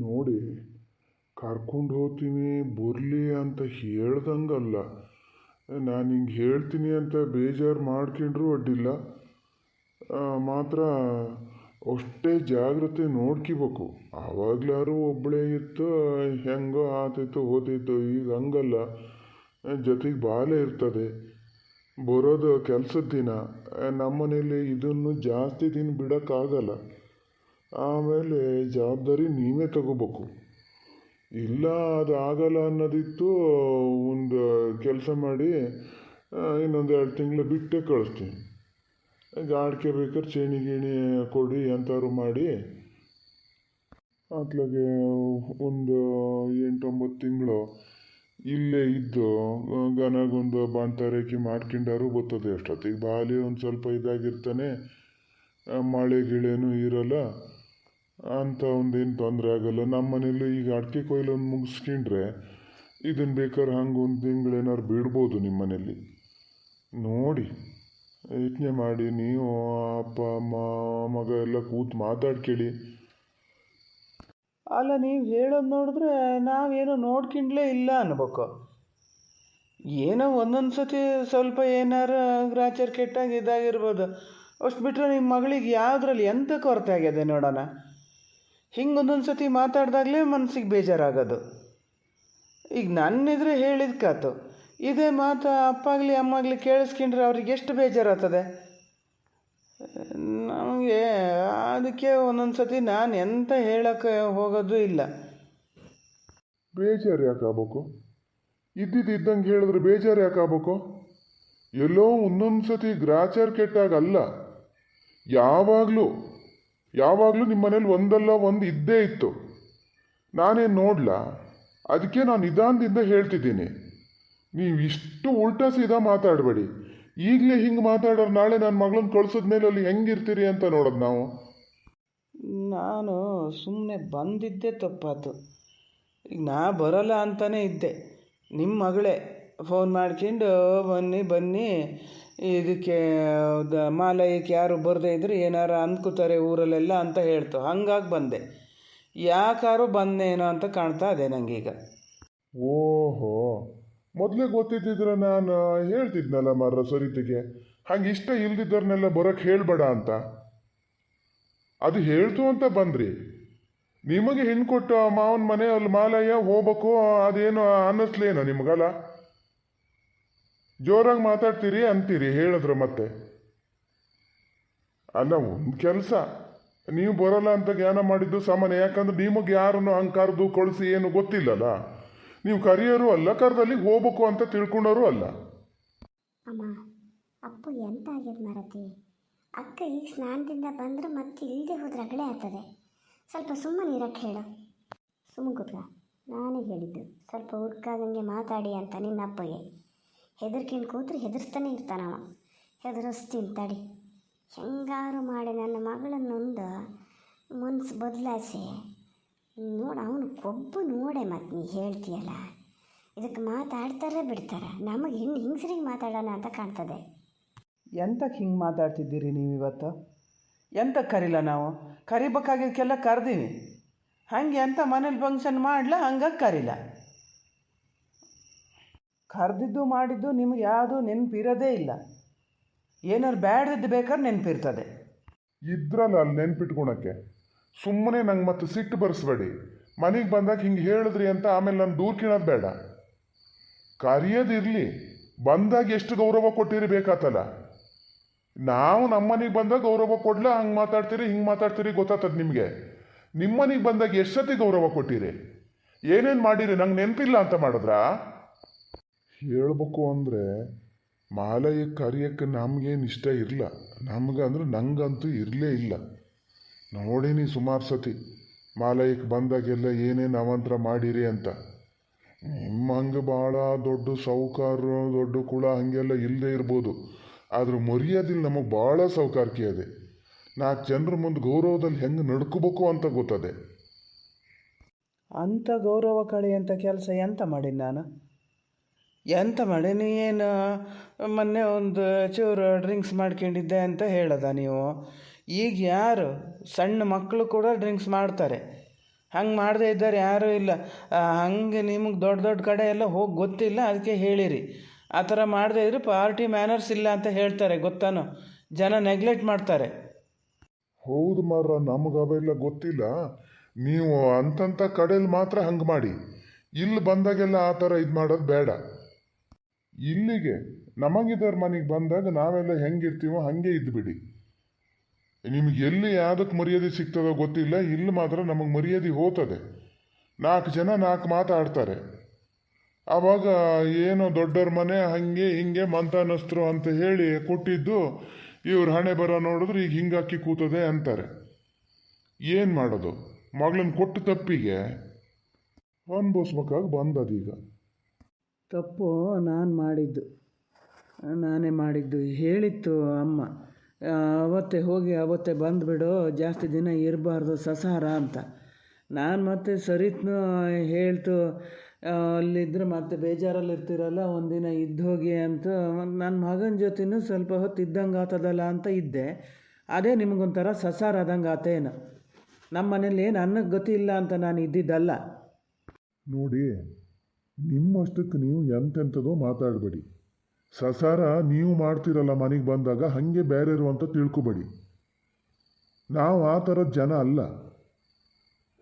ನೋಡಿ, ಕರ್ಕೊಂಡು ಹೋಗ್ತೀನಿ ಬರಲಿ ಅಂತ ಹೇಳ್ದಂಗಲ್ಲ. ನಾನು ಹಿಂಗೆ ಹೇಳ್ತೀನಿ ಅಂತ ಬೇಜಾರು ಮಾಡ್ಕೊಂಡ್ರೂ ಅಡ್ಡಿಲ್ಲ. ಮಾತ್ರ ಅಷ್ಟೇ ಜಾಗ್ರತೆ ನೋಡ್ಕೋಬೇಕು. ಆವಾಗ್ಲಾರು ಒಬ್ಬಳೇ ಇತ್ತು, ಹೆಂಗೋ ಆತೈತೋ ಹೋತೈತೋ. ಈಗ ಹಂಗಲ್ಲ, ಜೊತೆಗೆ ಬಾಲೆ ಇರ್ತದೆ. ಬರೋದು ಕೆಲಸದ ದಿನ. ನಮ್ಮನೇಲಿ ಇದನ್ನು ಜಾಸ್ತಿ ದಿನ ಬಿಡೋಕ್ಕಾಗಲ್ಲ. ಆಮೇಲೆ ಜವಾಬ್ದಾರಿ ನೀವೇ ತಗೋಬೇಕು. ಇಲ್ಲ ಅದು ಆಗಲ್ಲ ಅನ್ನೋದಿತ್ತು, ಒಂದು ಕೆಲಸ ಮಾಡಿ ಇನ್ನೊಂದು 2 ತಿಂಗಳು ಬಿಟ್ಟೇ ಕಳಿಸ್ತೀನಿ. ಗಾಡಿಗೆ ಬೇಕಾದ್ರೆ ಚೇಣಿ ಗೀಣಿ ಕೊಡಿ ಎಂಥವ್ರು ಮಾಡಿ ಅತ್ಲಾಗೆ ಒಂದು 8-9 ತಿಂಗಳು ಇಲ್ಲೇ ಇದ್ದು ಗನಗೊಂದು ಬಾಣ್ತಾರೇಕಿ ಮಾಡ್ಕೊಂಡಾರು ಬರ್ತದೆ. ಅಷ್ಟೊತ್ತಿಗೆ ಬಾಲಿ ಒಂದು ಸ್ವಲ್ಪ ಇದಾಗಿರ್ತಾನೆ, ಮಳೆ ಗಿಳೆನೂ ಇರೋಲ್ಲ ಅಂತ ಒಂದೇನು ತೊಂದರೆ ಆಗಲ್ಲ. ನಮ್ಮ ಮನೇಲಿ ಈಗ ಅಡಿಕೆ ಕೊಯ್ಲೊಂದು ಮುಗಿಸ್ಕೊಂಡ್ರೆ ಇದನ್ನು ಬೇಕಾದ್ರೆ ಹಂಗೆ ಒಂದು ತಿಂಗಳೇನಾದ್ರು ಬಿಡ್ಬೋದು. ನಿಮ್ಮ ಮನೇಲಿ ನೋಡಿ ಯೋಚನೆ ಮಾಡಿ, ನೀವು ಅಪ್ಪ ಅಮ್ಮ ಮಗ ಎಲ್ಲ ಕೂತು ಮಾತಾಡ್ಕೇಳಿ. ಅಲ್ಲ, ನೀವು ಹೇಳೋದು ನೋಡಿದ್ರೆ ನಾವೇನೋ ನೋಡ್ಕೊಂಡ್ಲೇ ಇಲ್ಲ ಅನ್ಬೇಕು. ಏನೋ ಒಂದೊಂದು ಸತಿ ಸ್ವಲ್ಪ ಏನಾರ ಗ್ರಾಚಾರ ಕೆಟ್ಟಾಗ ಇದಾಗಿರ್ಬೋದು. ಅಷ್ಟು ಬಿಟ್ಟರೆ ನಿಮ್ಮ ಮಗಳಿಗೆ ಯಾವುದ್ರಲ್ಲಿ ಎಂಥ ಕೊರತೆ ಆಗಿದೆ ನೋಡೋಣ. ಹಿಂಗೆ ಒಂದೊಂದು ಸತಿ ಮಾತಾಡ್ದಾಗಲೇ ಮನಸ್ಸಿಗೆ ಬೇಜಾರಾಗೋದು. ಈಗ ನನ್ನಿದ್ರೆ ಹೇಳಿದ್ಕಾತು, ಇದೇ ಮಾತು ಅಪ್ಪಾಗಲಿ ಅಮ್ಮಾಗಲಿ ಕೇಳಿಸ್ಕೊಂಡ್ರೆ ಅವ್ರಿಗೆ ಎಷ್ಟು ಬೇಜಾರಾಗ್ತದೆ. ನಮಗೆ ಅದಕ್ಕೆ ಒಂದೊಂದು ಸತಿ ನಾನು ಎಂತ ಹೇಳೋಕ್ಕೆ ಹೋಗೋದು ಇಲ್ಲ. ಬೇಜಾರು ಯಾಕಾಗಬೇಕು? ಇದ್ದಂಗೆ ಹೇಳಿದ್ರೆ ಬೇಜಾರು ಯಾಕಾಗಬೇಕು? ಎಲ್ಲೋ ಒಂದೊಂದು ಸತಿ ಗ್ರಾಚಾರ ಕೆಟ್ಟಾಗಲ್ಲ, ಯಾವಾಗಲೂ ನಿಮ್ಮ ಮನೇಲಿ ಒಂದಲ್ಲ ಒಂದು ಇದ್ದೇ ಇತ್ತು. ನಾನೇನು ನೋಡ್ಲಾ? ಅದಕ್ಕೆ ನಾನು ನಿಧಾನದಿಂದ ಹೇಳ್ತಿದ್ದೀನಿ. ನೀವು ಇಷ್ಟು ಉಲ್ಟಾ ಸೀದಾ ಮಾತಾಡಬೇಡಿ. ಈಗಲೇ ಹಿಂಗೆ ಮಾತಾಡೋರು ನಾಳೆ ನನ್ನ ಮಗಳನ್ನ ಕಳ್ಸಿದ್ಮೇಲೆ ಅಲ್ಲಿ ಹೆಂಗಿರ್ತೀರಿ ಅಂತ ನೋಡೋದು ನಾವು. ನಾನು ಸುಮ್ಮನೆ ಬಂದಿದ್ದೆ ತಪ್ಪಾತು. ಈಗ ನಾ ಬರೋಲ್ಲ ಅಂತಲೇ ಇದ್ದೆ. ನಿಮ್ಮ ಮಗಳೇ ಫೋನ್ ಮಾಡ್ಕೊಂಡು ಬನ್ನಿ ಇದಕ್ಕೆ ಮಾಲಯಕ್ಕೆ ಯಾರು ಬರದೇ ಇದ್ರೆ ಏನಾರು ಅಂದ್ಕೋತಾರೆ ಊರಲ್ಲೆಲ್ಲ ಅಂತ ಹೇಳ್ತು. ಹಂಗಾಗಿ ಬಂದೆ. ಯಾಕಾರು ಬಂದೇನೋ ಅಂತ ಕಾಣ್ತಾ ಇದೆ ನನಗೀಗ. ಓಹೋ, ಮೊದಲೇ ಗೊತ್ತಿದ್ದಿದ್ರೆ ನಾನು ಹೇಳ್ತಿದ್ನಲ್ಲ ಮರ ಸರಿತಿಗೆ, ಹಂಗೆ ಇಷ್ಟ ಇಲ್ದಿದ್ದವ್ರನ್ನೆಲ್ಲ ಬರೋಕ್ಕೆ ಹೇಳಬೇಡ ಅಂತ. ಅದು ಹೇಳ್ತು ಅಂತ ಬಂದ್ರಿ. ನಿಮಗೆ ಹೆಣ್ಣು ಕೊಟ್ಟು ಮಾವನ ಮನೆ ಅಲ್ಲಿ ಮಾಲಯ್ಯ ಹೋಗ್ಬೇಕು ಅದೇನು ಅನ್ನಿಸ್ಲೇನೋ ನಿಮಗಲ್ಲ? ಜೋರಾಗಿ ಮಾತಾಡ್ತೀರಿ ಅಂತೀರಿ ಹೇಳಿದ್ರೆ ಮತ್ತೆ. ಅಲ್ಲ, ಒಂದು ಕೆಲಸ ನೀವು ಬರೋಲ್ಲ ಅಂತ ಜ್ಞಾನ ಮಾಡಿದ್ದು ಸಾಮಾನ್ಯ. ಯಾಕಂದ್ರೆ ನಿಮಗೆ ಯಾರನ್ನು ಹಂಗೆ ಕರೆದು ಕಳಿಸಿ ಏನು ಗೊತ್ತಿಲ್ಲಲ್ಲ. ನೀವು ಕರಿಯೋರು ಅಲ್ಲ, ಕರೆದಲ್ಲಿ ಹೋಗ್ಬೇಕು ಅಂತ ತಿಳ್ಕೊಂಡವರು ಅಲ್ಲ. ಅಮ್ಮ, ಅಪ್ಪು ಎಂತ ಆಗ್ಯದ ಮಾರತಿ. ಅಕ್ಕ ಈಗ ಸ್ನಾನದಿಂದ ಬಂದ್ರೆ ಮತ್ತೆ ಇಲ್ಲದೆ ಹೋದ್ರೆ ಅಗಳೆ ಆಗ್ತದೆ. ಸ್ವಲ್ಪ ಸುಮ್ಮನೆ ಇರಕ್ಕೆ ಹೇಳು. ಸುಮ್ಮಗುಪ್ಪ, ನಾನೇ ಹೇಳಿದ್ದು ಸ್ವಲ್ಪ ಹುಡ್ಕಾದಂಗೆ ಮಾತಾಡಿ ಅಂತ ನಿನ್ನ ಅಪ್ಪಗೆ. ಹೆದರ್ಕೊಂಡು ಕೂತ್ರೆ ಹೆದರ್ಸ್ತಾನೆ ಇರ್ತಾನವ. ಹೆದರಿಸ್ತೀನಿ ತಡಿ. ಹೆಂಗಾರು ಮಾಡಿ ನನ್ನ ಮಗಳನ್ನೊಂದು ಮನಸ್ಸು ಬದಲಾಯಿಸಿ ನೋಡು. ಅವನು ಕೊಬ್ಬು ನೋಡೆ ಮತ್ತೆ ನೀ ಹೇಳ್ತೀಯಲ್ಲ, ಇದಕ್ಕೆ ಮಾತಾಡ್ತಾರೆ ಬಿಡ್ತಾರೆ. ನಮಗೆ ಹಿಂಗ್ಸರಿಗೆ ಮಾತಾಡೋಣ ಅಂತ ಕಾಣ್ತದೆ. ಎಂತಕ್ಕೆ ಹಿಂಗೆ ಮಾತಾಡ್ತಿದ್ದೀರಿ ನೀವು ಇವತ್ತು? ಎಂತಕ್ಕೆ ಕರಿಲ್ಲ ನಾವು? ಕರಿಬೇಕಾಗಿದ್ದಕ್ಕೆಲ್ಲ ಕರೆದೀವಿ. ಹಂಗೆ ಎಂತ ಮನೇಲಿ ಫಂಕ್ಷನ್ ಮಾಡಲ, ಹಂಗಾಗಿ ಕರಿಲ್ಲ. ಕರೆದಿದ್ದು ಮಾಡಿದ್ದು ನಿಮ್ಗೆ ಯಾವುದೂ ನೆನಪಿರೋದೇ ಇಲ್ಲ. ಏನಾರು ಬ್ಯಾಡ್ದಿದ್ದು ಬೇಕಾದ್ರೆ ನೆನಪಿರ್ತದೆ. ಇದ್ರಲ್ಲ ಅಲ್ಲಿ ನೆನ್ಪಿಟ್ಕೊಳಕ್ಕೆ. ಸುಮ್ಮನೆ ನಂಗೆ ಮತ್ತೆ ಸಿಟ್ಟು ಬರೆಸ್ಬೇಡಿ. ಮನೆಗೆ ಬಂದಾಗ ಹಿಂಗೆ ಹೇಳಿದ್ರಿ ಅಂತ ಆಮೇಲೆ ನಾನು ದೂರ ಕೀಳೋದು ಬೇಡ. ಕರಿಯೋದಿರಲಿ, ಬಂದಾಗ ಎಷ್ಟು ಗೌರವ ಕೊಟ್ಟಿರಿ ಬೇಕಾತಲ್ಲ. ನಾವು ನಮ್ಮ ಮನೆಗೆ ಬಂದಾಗ ಗೌರವ ಕೊಡ್ಲ, ಹಂಗೆ ಮಾತಾಡ್ತೀರಿ ಹಿಂಗೆ ಮಾತಾಡ್ತೀರಿ ಗೊತ್ತಾಗ್ತದೆ ನಿಮಗೆ. ನಿಮ್ಮ ಮನೆಗೆ ಬಂದಾಗ ಎಷ್ಟು ಸತಿ ಗೌರವ ಕೊಟ್ಟಿರಿ, ಏನೇನು ಮಾಡಿರಿ ನಂಗೆ ನೆನಪಿಲ್ಲ ಅಂತ ಮಾಡಿದ್ರಾ? ಹೇಳ್ಬೇಕು ಅಂದರೆ ಮಾಲಯಕ್ಕೆ ಕರಿಯಕ್ಕೆ ನಮಗೇನು ಇಷ್ಟ ಇರಲ್ಲ. ನಮಗಂದ್ರೆ ನಂಗಂತೂ ಇರಲೇ ಇಲ್ಲ. ನೋಡೀನಿ ಸುಮಾರು ಸತಿ ಮಾಲಯಕ್ಕೆ ಬಂದಾಗೆಲ್ಲ ಏನೇನು ಅವಂತರ ಮಾಡಿರಿ ಅಂತ. ನಿಮ್ಮ ಹಂಗೆ ಭಾಳ ದೊಡ್ಡ ಸೌಕಾರರು ದೊಡ್ಡ ಕುಳ ಹಾಗೆಲ್ಲ ಇಲ್ಲದೆ ಇರ್ಬೋದು, ಆದರೂ ಮರ್ಯಾದಿಲ್ಲ ನಮಗೆ ಭಾಳ ಸೌಕಾರಿಕೆ ಅದೇ. 4 ಜನರ ಮುಂದೆ ಗೌರವದಲ್ಲಿ ಹೆಂಗೆ ನಡ್ಕೋಬೇಕು ಅಂತ ಗೊತ್ತದೆ. ಅಂಥ ಗೌರವ ಕಳೆಯಂಥ ಕೆಲಸ ಎಂತ ಮಾಡೀನಿ ನಾನು? ಎಂತ ಮಾಡೀನಿ? ಏನು ಮೊನ್ನೆ ಒಂದು ಚೂರು ಡ್ರಿಂಕ್ಸ್ ಮಾಡ್ಕೊಂಡಿದ್ದೆ ಅಂತ ಹೇಳೋದ ನೀವು? ಈಗ ಯಾರು ಸಣ್ಣ ಮಕ್ಕಳು ಕೂಡ ಡ್ರಿಂಕ್ಸ್ ಮಾಡ್ತಾರೆ. ಹಂಗೆ ಮಾಡದೇ ಇದ್ದಾರೆ ಯಾರೂ ಇಲ್ಲ. ಹಂಗೆ ನಿಮಗೆ ದೊಡ್ಡ ದೊಡ್ಡ ಕಡೆ ಎಲ್ಲ ಹೋಗಿ ಗೊತ್ತಿಲ್ಲ, ಅದಕ್ಕೆ ಹೇಳಿರಿ. ಆ ಥರ ಮಾಡದೇ ಇದ್ರೆ ಪಾರ್ಟಿ ಮ್ಯಾನರ್ಸ್ ಇಲ್ಲ ಅಂತ ಹೇಳ್ತಾರೆ, ಗೊತ್ತಾನೋ. ಜನ ನೆಗ್ಲೆಕ್ಟ್ ಮಾಡ್ತಾರೆ. ಹೌದು ಮಾರ್ರ, ನಮಗೆ ಅವೆಲ್ಲ ಗೊತ್ತಿಲ್ಲ. ನೀವು ಅಂತಂಥ ಕಡೆಯಲ್ಲಿ ಮಾತ್ರ ಹಂಗೆ ಮಾಡಿ. ಇಲ್ಲಿ ಬಂದಾಗೆಲ್ಲ ಆ ಥರ ಇದು ಮಾಡೋದು ಬೇಡ. ಇಲ್ಲಿಗೆ ನಮಗಿದರ ಮನೆಗೆ ಬಂದಾಗ ನಾವೆಲ್ಲ ಹೆಂಗಿರ್ತೀವೋ ಹಾಗೆ ಇದ್ದುಬಿಡಿ. ನಿಮ್ಗೆ ಎಲ್ಲಿ ಯಾವುದಕ್ಕೆ ಮರ್ಯಾದೆ ಸಿಗ್ತದೋ ಗೊತ್ತಿಲ್ಲ, ಇಲ್ಲಿ ಮಾತ್ರ ನಮಗೆ ಮರ್ಯಾದೆ ಹೋಗ್ತದೆ. 4 ಜನ 4 ಮಾತಾಡ್ತಾರೆ. ಆವಾಗ ಏನೋ ದೊಡ್ಡವ್ರ ಮನೆ ಹಾಗೆ ಹಿಂಗೆ ಮಂತಾನಸ್ತರು ಅಂತ ಹೇಳಿ ಕೊಟ್ಟಿದ್ದು ಇವ್ರ ಹಣೆ ಬರ ನೋಡಿದ್ರೆ ಈಗ ಹಿಂಗಾಕಿ ಕೂತದೆ ಅಂತಾರೆ. ಏನು ಮಾಡೋದು? ಮಗಳನ್ನ ಕೊಟ್ಟು ತಪ್ಪಿಗೆ ಅನ್ಭವಿಸ್ಬೇಕಾಗಿ ಬಂದದೀಗ. ತಪ್ಪು ನಾನೇ ಮಾಡಿದ್ದು ಹೇಳಿತ್ತು ಅಮ್ಮ. ಅವತ್ತೇ ಬಂದುಬಿಡು, ಜಾಸ್ತಿ ದಿನ ಇರಬಾರ್ದು ಸಸಾರ ಅಂತ. ನಾನು ಮತ್ತೆ ಸರಿತ್ನು ಹೇಳ್ತು, ಅಲ್ಲಿದ್ದರೆ ಮತ್ತೆ ಬೇಜಾರಲ್ಲಿ ಇರ್ತಿರಲ್ಲ, ಒಂದಿನ ಇದ್ದೋಗಿ ಅಂತ. ನನ್ನ ಮಗನ ಜೊತೆನೂ ಸ್ವಲ್ಪ ಹೊತ್ತು ಇದ್ದಂಗೆ ಆತದಲ್ಲ ಅಂತ ಇದ್ದೆ. ಅದೇ ನಿಮಗೊಂಥರ ಸಸಾರ ಆದಂಗೆ ಆತೇನು. ನಮ್ಮ ಮನೇಲಿ ಏನು ಅನ್ನಕ್ಕೆ ಗತಿ ಇಲ್ಲ ಅಂತ ನಾನು ಇದ್ದಿದ್ದಲ್ಲ. ನೋಡಿ, ನಿಮ್ಮಷ್ಟಕ್ಕೆ ನೀವು ಎಂತೆಂಥದೋ ಮಾತಾಡಬೇಡಿ. ಸಸಾರ ನೀವು ಮಾಡ್ತಿರಲ್ಲ ಮನೆಗೆ ಬಂದಾಗ, ಹಾಗೆ ಬೇರೆರು ಅಂತ ತಿಳ್ಕೊಬೇಡಿ. ನಾವು ಆ ಥರದ ಜನ ಅಲ್ಲ.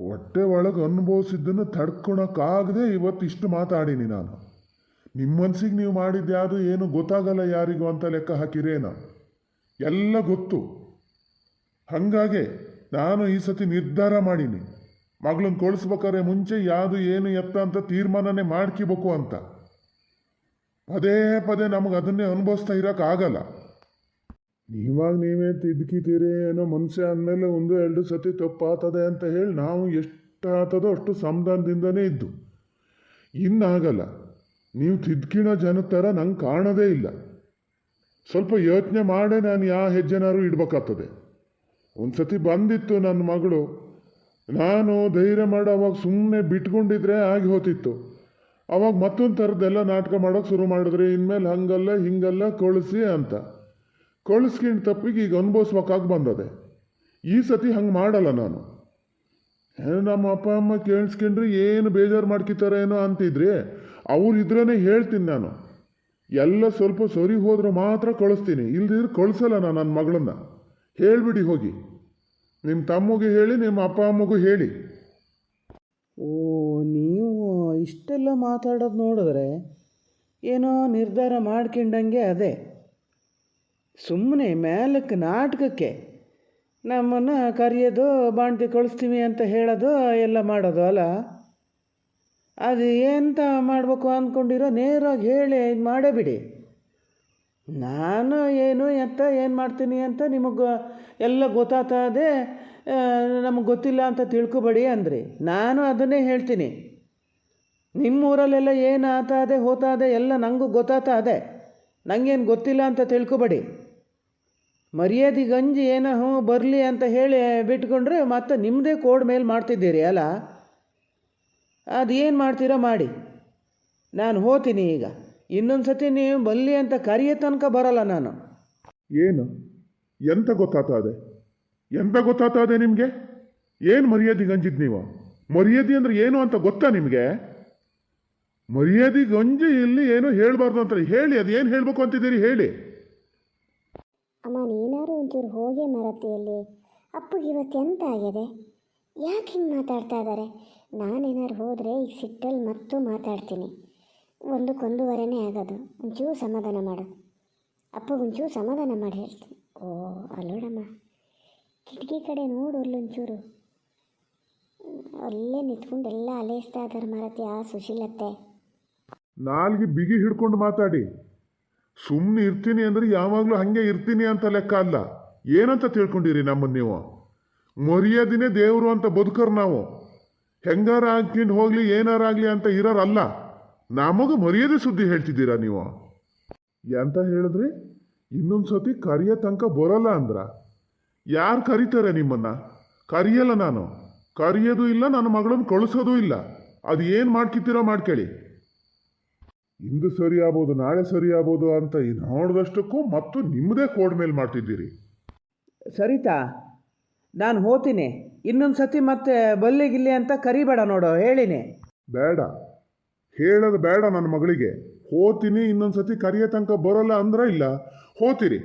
ಹೊಟ್ಟೆ ಒಳಗೆ ಅನುಭವಿಸಿದ್ದನ್ನು ತಡ್ಕೊಳಕ್ಕಾಗದೆ ಇವತ್ತಿಷ್ಟು ಮಾತಾಡೀನಿ ನಾನು. ನಿಮ್ಮ ಮನಸ್ಸಿಗೆ ನೀವು ಮಾಡಿದ್ಯಾವುದು ಏನು ಗೊತ್ತಾಗಲ್ಲ ಯಾರಿಗೂ ಅಂತ ಲೆಕ್ಕ ಹಾಕಿರೇನ? ಎಲ್ಲ ಗೊತ್ತು. ಹಾಗಾಗಿ ನಾನು ಈ ಸತಿ ನಿರ್ಧಾರ ಮಾಡೀನಿ, ಮಗಳನ್ನ ಕಳಿಸ್ಬೇಕಾದ್ರೆ ಮುಂಚೆ ಯಾವುದು ಏನು ಎತ್ತ ಅಂತ ತೀರ್ಮಾನನೇ ಮಾಡ್ಕೋಬೇಕು ಅಂತ. ಪದೇ ಪದೇ ನಮಗೆ ಅದನ್ನೇ ಅನುಭವಿಸ್ತಾ ಇರೋಕ್ಕಾಗಲ್ಲ. ನೀವೇ ತಿದ್ಕಿತೀರಿ ಏನೋ ಮನುಷ್ಯ ಅಂದಮೇಲೆ 1-2 ಸತಿ ತಪ್ಪಾತದೆ ಅಂತ ಹೇಳಿ ನಾವು ಎಷ್ಟು ಆತದೋ ಅಷ್ಟು ಸಮಾಧಾನದಿಂದನೇ ಇದ್ದು. ಇನ್ನಾಗಲ್ಲ. ನೀವು ತಿದ್ಕಿಣೋ ಜನದ ಥರ ನಂಗೆ ಕಾಣೋದೇ ಇಲ್ಲ. ಸ್ವಲ್ಪ ಯೋಚನೆ ಮಾಡೇ ನಾನು ಯಾವ ಹೆಜ್ಜೆನಾರು ಇಡ್ಬೇಕಾಗ್ತದೆ. ಒಂದು ಸತಿ ಬಂದಿತ್ತು ನನ್ನ ಮಗಳು, ನಾನು ಧೈರ್ಯ ಮಾಡಿ ಅವಾಗ ಸುಮ್ಮನೆ ಬಿಟ್ಕೊಂಡಿದ್ರೆ ಆಗಿ ಹೋತಿತ್ತು. ಅವಾಗ ಮತ್ತೊಂದು ಥರದ್ದೆಲ್ಲ ನಾಟಕ ಮಾಡೋಕ್ಕೆ ಶುರು ಮಾಡಿದ್ರೆ, ಇನ್ಮೇಲೆ ಹಂಗಲ್ಲ ಹಿಂಗಲ್ಲ ಕಳಿಸಿ ಅಂತ. ಕಳಿಸ್ಕೊಂಡು ತಪ್ಪಿಗೆ ಈಗ ಅನುಭವಿಸ್ಬೇಕಾಗಿ ಬಂದದೆ. ಈ ಸತಿ ಹಂಗೆ ಮಾಡಲ್ಲ ನಾನು. ನಮ್ಮ ಅಪ್ಪ ಅಮ್ಮ ಕೇಳಿಸ್ಕೊಂಡ್ರೆ ಏನು ಬೇಜಾರು ಮಾಡ್ಕಿತಾರೆ ಏನೋ ಅಂತಿದ್ರಿ, ಅವ್ರು ಇದ್ರೇ ಹೇಳ್ತೀನಿ ನಾನು. ಎಲ್ಲ ಸ್ವಲ್ಪ ಸರಿ ಹೋದ್ರೆ ಮಾತ್ರ ಕಳಿಸ್ತೀನಿ, ಇಲ್ದಿದ್ರೆ ಕಳಿಸಲ್ಲ ನಾನು ನನ್ನ ಮಗಳನ್ನ. ಹೇಳಿಬಿಡಿ ಹೋಗಿ, ನಿಮ್ಮ ತಮ್ಮಗೆ ಹೇಳಿ, ನಿಮ್ಮ ಅಪ್ಪ ಅಮ್ಮಗೂ ಹೇಳಿ. ಓ, ನೀವು ಇಷ್ಟೆಲ್ಲ ಮಾತಾಡೋದು ನೋಡಿದ್ರೆ ಏನೋ ನಿರ್ಧಾರ ಮಾಡ್ಕೊಂಡಂಗೆ. ಅದೇ ಸುಮ್ಮನೆ ಮೇಲಕ್ಕೆ ನಾಟಕಕ್ಕೆ ನಮ್ಮನ್ನು ಕರೆಯೋದು, ಬಾಣ್ತಿ ಕಳಿಸ್ತೀವಿ ಅಂತ ಹೇಳೋದು ಎಲ್ಲ ಮಾಡೋದು ಅಲ್ಲ. ಅದು ಎಂತ ಮಾಡಬೇಕು ಅಂದ್ಕೊಂಡಿರೋ ನೇರವಾಗಿ ಹೇಳಿ ಇದು ಮಾಡೇ ಬಿಡಿ. ನಾನು ಏನು ಮಾಡ್ತೀನಿ ಅಂತ ನಿಮಗೆ ಎಲ್ಲ ಗೊತ್ತಾಗ್ತದೆ, ನಮಗೆ ಗೊತ್ತಿಲ್ಲ ಅಂತ ತಿಳ್ಕೊಬೇಡಿ ಅಂದ್ರಿ. ನಾನು ಅದನ್ನೇ ಹೇಳ್ತೀನಿ. ನಿಮ್ಮೂರಲ್ಲೆಲ್ಲ ಏನು ಆತಾದೆ ಹೋತಾದೆ ಎಲ್ಲ ನನಗೂ ಗೊತ್ತಾಗ್ತದೆ. ನನಗೇನು ಗೊತ್ತಿಲ್ಲ ಅಂತ ತಿಳ್ಕೊಬೇಡಿ. ಮರ್ಯಾದೆ ಗಂಜಿ ಏನೋ ಬರಲಿ ಅಂತ ಹೇಳಿ ಬಿಟ್ಕೊಂಡ್ರೆ ಮತ್ತೆ ನಿಮ್ಮದೇ ಕೋಡ್ ಮೇಲೆ ಮಾಡ್ತಿದ್ದೀರಿ ಅಲ್ಲ. ಅದೇನು ಮಾಡ್ತೀರೋ ಮಾಡಿ, ನಾನು ಹೋಗ್ತೀನಿ ಈಗ. ಇನ್ನೊಂದು ಸತಿ ನೀವು ಬಲ್ಲಿ ಅಂತ ಕರೆಯೋ ತನಕ ಬರಲ್ಲ ನಾನು. ಏನು ಎಂತ ಗೊತ್ತಾಗ್ತದೆ ನಿಮಗೆ? ಏನು ಮರ್ಯಾದೆ ಗಂಜಿದ್ ನೀವು? ಮರ್ಯಾದೆ ಅಂದ್ರೆ ಏನು ಅಂತ ಗೊತ್ತಾ ನಿಮಗೆ? ಮರ್ಯಾದೆ ಗಂಜಿ ಇಲ್ಲಿ ಏನೋ ಹೇಳಬಾರ್ದು ಅಂತ ಹೇಳಿ, ಅದೇನು ಹೇಳಬೇಕು ಅಂತಿದ್ದೀರಿ ಹೇಳಿ. ಅಮ್ಮ, ನೀನಾರು ಒಂಚೂರು ಹೋಗೇ ಮರತಿಯಲ್ಲಿ. ಅಪ್ಪಗೆ ಇವತ್ತು ಎಂತ ಆಗಿದೆ? ಯಾಕೆ ಹಿಂಗೆ ಮಾತಾಡ್ತಾ ಇದ್ದಾರೆ? ನಾನೇನಾರು ಹೋದರೆ ಈಗ ಸಿಟ್ಟಲ್ಲಿ ಮತ್ತೂ ಮಾತಾಡ್ತೀನಿ. 1-1:15 ಆಗೋದು. ಒಂಚೂರು ಸಮಾಧಾನ ಮಾಡು. ಅಪ್ಪಗೊಂಚೂರು ಸಮಾಧಾನ ಮಾಡಿ ಹೇಳ್ತೀನಿ. ಓ, ಅಲ್ಲೋಡಮ್ಮ, ಕಿಟಕಿ ಕಡೆ ನೋಡು, ಅಲ್ಲೊಂಚೂರು. ಅಲ್ಲೇ ನಿಂತ್ಕೊಂಡು ಎಲ್ಲ ಅಲೇಸ್ತಾ ಇದ್ದಾರೆ ಮಾರತಿ ಆ ಸುಶೀಲತ್ತೆ. ನಾಲ್ಗೆ ಬಿಗಿ ಹಿಡ್ಕೊಂಡು ಮಾತಾಡಿ. ಸುಮ್ಮನೆ ಇರ್ತೀನಿ ಅಂದರೆ ಯಾವಾಗಲೂ ಹಾಗೆ ಇರ್ತೀನಿ ಅಂತ ಲೆಕ್ಕ ಅಲ್ಲ. ಏನಂತ ತಿಳ್ಕೊಂಡಿರಿ ನಮ್ಮನ್ನು ನೀವು? ಮರ್ಯಾದಿನೇ ದೇವರು ಅಂತ ಬದುಕರು ನಾವು. ಹೆಂಗಾರ ಆಗ್ಕೊಂಡು ಹೋಗಲಿ ಏನಾರಾಗಲಿ ಅಂತ ಇರೋರಲ್ಲ. ನಮಗೂ ಮರ್ಯಾದೆ ಸುದ್ದಿ ಹೇಳ್ತಿದ್ದೀರಾ ನೀವು? ಎಂತ ಹೇಳಿದ್ರಿ? ಇನ್ನೊಂದು ಸತಿ ಕರಿಯೋ ತನಕ ಬರೋಲ್ಲ ಅಂದ್ರ? ಯಾರು ಕರೀತಾರೆ ನಿಮ್ಮನ್ನು? ಕರಿಯಲ್ಲ ನಾನು. ಕರಿಯೋದು ಇಲ್ಲ, ನನ್ನ ಮಗಳನ್ನು ಕಳಿಸೋದು ಇಲ್ಲ. ಅದು ಏನು ಮಾಡ್ಕಿತ್ತೀರೋ ಮಾಡ್ಕೊಳ್ಳಿ. ಇಂದು ಸರಿ ಆಗ್ಬೋದು, ನಾಳೆ ಸರಿ ಆಗ್ಬೋದು ಅಂತ ನೋಡಿದಷ್ಟಕ್ಕೂ ಮತ್ತು ನಿಮ್ಮದೇ ಕೋಡ್ ಮೇಲೆ ಮಾಡ್ತಿದ್ದೀರಿ. ಸರಿತಾ, ನಾನು ಹೋಗ್ತೀನಿ. ಇನ್ನೊಂದು ಸತಿ ಮತ್ತೆ ಬಲ್ಲಿಗಿಲ್ಲಿ ಅಂತ ಕರಿಬೇಡ ನೋಡು, ಹೇಳಿನಿ. ಬೇಡ, ಹೇಳೋದು ಬೇಡ ನನ್ನ ಮಗಳಿಗೆ. ಹೋತೀನಿ, ಇನ್ನೊಂದು ಸತಿ ಕರಿಯ ತನಕ ಬರೋಲ್ಲ ಅಂದ್ರೆ ಇಲ್ಲ, ಹೋತೀರಿ.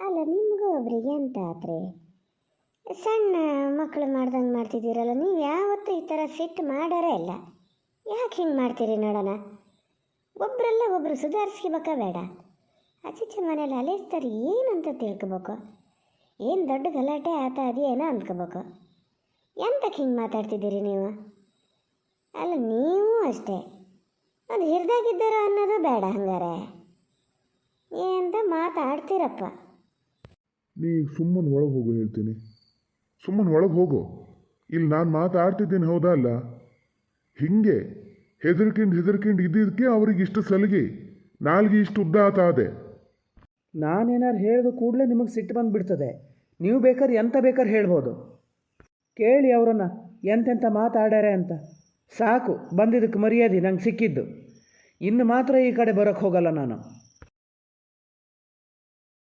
ಅಲ್ಲ, ನಿಮಗೂ ಒಬ್ರಿಗೆ ಎಂತ ಆತ್ರಿ? ಸಣ್ಣ ಮಕ್ಕಳು ಮಾಡ್ದಂಗೆ ಮಾಡ್ತಿದ್ದೀರಲ್ಲ, ನೀವು ಯಾವತ್ತೂ ಈ ಥರ ಸಿಟ್ಟು ಮಾಡೋರೇ ಇಲ್ಲ. ಯಾಕೆ ಹಿಂಗೆ ಮಾಡ್ತೀರಿ ನೋಡೋಣ? ಒಬ್ಬರಲ್ಲ ಒಬ್ಬರು ಸುಧಾರಿಸ್ಕೋಬೇಕ ಬೇಡ? ಆಚೀಚೆ ಮನೇಲಿ ಅಲೇಸ್ತಾರೆ ಏನಂತ ತಿಳ್ಕೊಬೇಕು. ಏನು ದೊಡ್ಡ ಗಲಾಟೆ ಆತ ಅದೇನೋ ಅಂದ್ಕೋಬೇಕು. ಎಂತಕ್ಕೆ ಹಿಂಗೆ ಮಾತಾಡ್ತಿದ್ದೀರಿ ನೀವು? ಅಲ್ಲ, ನೀವು ಅಷ್ಟೇ, ಒಂದು ಹಿರಿದಾಗಿದ್ದಾರೋ ಅನ್ನೋದು ಬೇಡ. ಹಂಗಾರೆ ಏನಂತ ಮಾತಾಡ್ತೀರಪ್ಪ. ನೀ ಸುಮ್ಮನೆ ಒಳಗೆ ಹೋಗು ಹೇಳ್ತೀನಿ, ಸುಮ್ಮನೆ ಒಳಗೆ ಹೋಗು. ಇಲ್ಲಿ ನಾನು ಮಾತಾಡ್ತಿದ್ದೀನಿ, ಹೌದಾ ಅಲ್ಲ? ಹಿಂಗೆ ಹೆದರ್ಕೊಂಡು ಇದ್ದಿದ್ದಕ್ಕೆ ಅವ್ರಿಗೆ ಇಷ್ಟು ಸಲಿಗೆ, ನಾಲ್ಗೆ ಇಷ್ಟು ಉದ್ದ ಆತಾದೆ. ನಾನೇನಾರು ಹೇಳಿದ ಕೂಡಲೇ ನಿಮಗೆ ಸಿಟ್ಟು ಬಂದುಬಿಡ್ತದೆ. ನೀವು ಬೇಕಾದ್ರೆ ಎಂತ ಬೇಕಾದ್ರೆ ಹೇಳ್ಬೋದು. ಕೇಳಿ ಅವರನ್ನು ಎಂತೆಂಥ ಮಾತಾಡ್ಯಾರೆ ಅಂತ. ಸಾಕು, ಬಂದಿದ್ದಕ್ಕೆ ಮರ್ಯಾದೆ ನಂಗೆ ಸಿಕ್ಕಿದ್ದು. ಇನ್ನು ಮಾತ್ರ ಈ ಕಡೆ ಬರೋಕ್ಕೆ ಹೋಗಲ್ಲ ನಾನು.